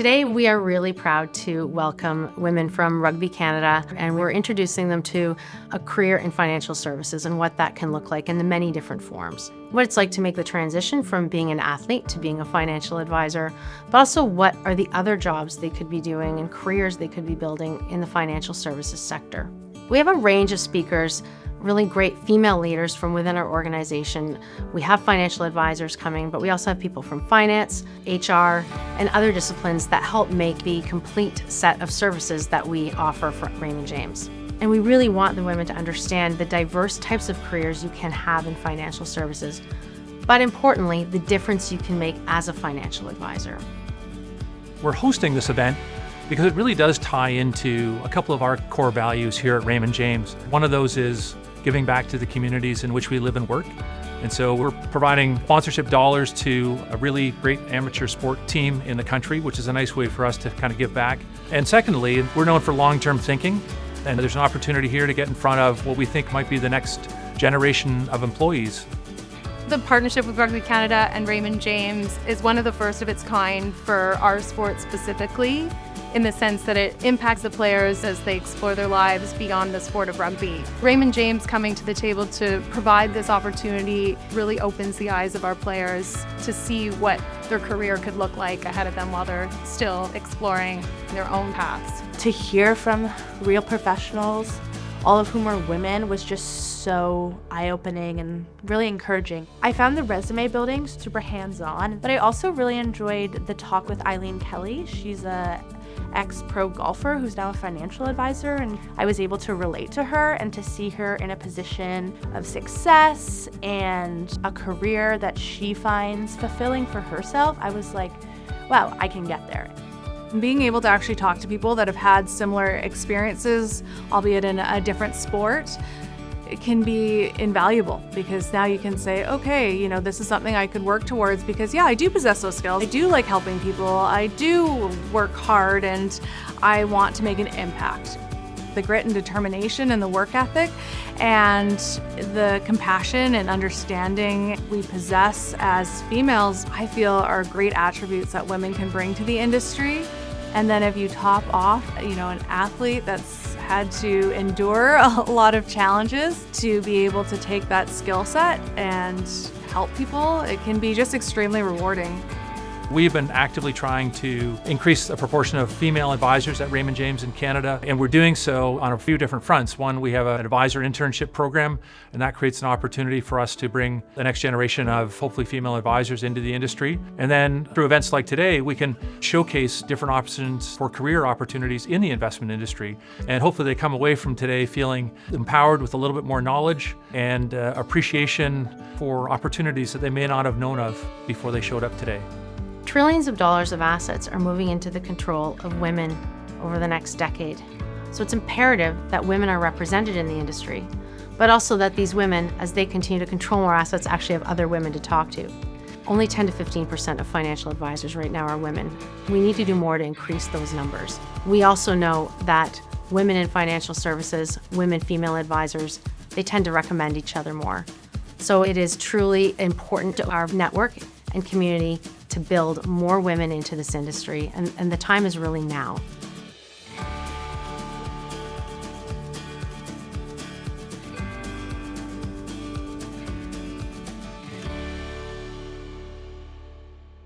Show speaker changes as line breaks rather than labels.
Today, we are really proud to welcome women from Rugby Canada, and we're introducing them to a career in financial services and what that can look like in the many different forms. What it's like to make the transition from being an athlete to being a financial advisor, but also what are the other jobs they could be doing and careers they could be building in the financial services sector. We have a range of speakers, really great female leaders from within our organization. We have financial advisors coming, but we also have people from finance, HR, and other disciplines that help make the complete set of services that we offer for Raymond James. And we really want the women to understand the diverse types of careers you can have in financial services, but importantly, the difference you can make as a financial advisor.
We're hosting this event because it really does tie into a couple of our core values here at Raymond James. One of those is giving back to the communities in which we live and work. And so we're providing sponsorship dollars to a really great amateur sport team in the country, which is a nice way for us to kind of give back. And secondly, we're known for long-term thinking, and there's an opportunity here to get in front of what we think might be the next generation of employees.
The partnership with Rugby Canada and Raymond James is one of the first of its kind for our sport specifically, in the sense that it impacts the players as they explore their lives beyond the sport of rugby. Raymond James coming to the table to provide this opportunity really opens the eyes of our players to see what their career could look like ahead of them while they're still exploring their own paths.
To hear from real professionals, all of whom are women, was just so eye-opening and really encouraging. I found the resume building super hands-on, but I also really enjoyed the talk with Eileen Kelly. She's a ex-pro golfer who's now a financial advisor, and I was able to relate to her and to see her in a position of success and a career that she finds fulfilling for herself. I was like, wow, I can get there.
Being able to actually talk to people that have had similar experiences, albeit in a different sport, it can be invaluable, because now you can say, okay, this is something I could work towards, because yeah, I do possess those skills. I do like helping people. I do work hard, and I want to make an impact. The grit and determination and the work ethic and the compassion and understanding we possess as females, I feel, are great attributes that women can bring to the industry. And then if you top off, an athlete that's had to endure a lot of challenges to be able to take that skill set and help people, it can be just extremely rewarding.
We've been actively trying to increase the proportion of female advisors at Raymond James in Canada, and we're doing so on a few different fronts. One, we have an advisor internship program, and that creates an opportunity for us to bring the next generation of hopefully female advisors into the industry. And then through events like today, we can showcase different options for career opportunities in the investment industry. And hopefully they come away from today feeling empowered with a little bit more knowledge and appreciation for opportunities that they may not have known of before they showed up today.
Trillions of dollars of assets are moving into the control of women over the next decade. So it's imperative that women are represented in the industry, but also that these women, as they continue to control more assets, actually have other women to talk to. Only 10 to 15% of financial advisors right now are women. We need to do more to increase those numbers. We also know that women in financial services, women female advisors, they tend to recommend each other more. So it is truly important to our network and community to build more women into this industry, and the time is really now.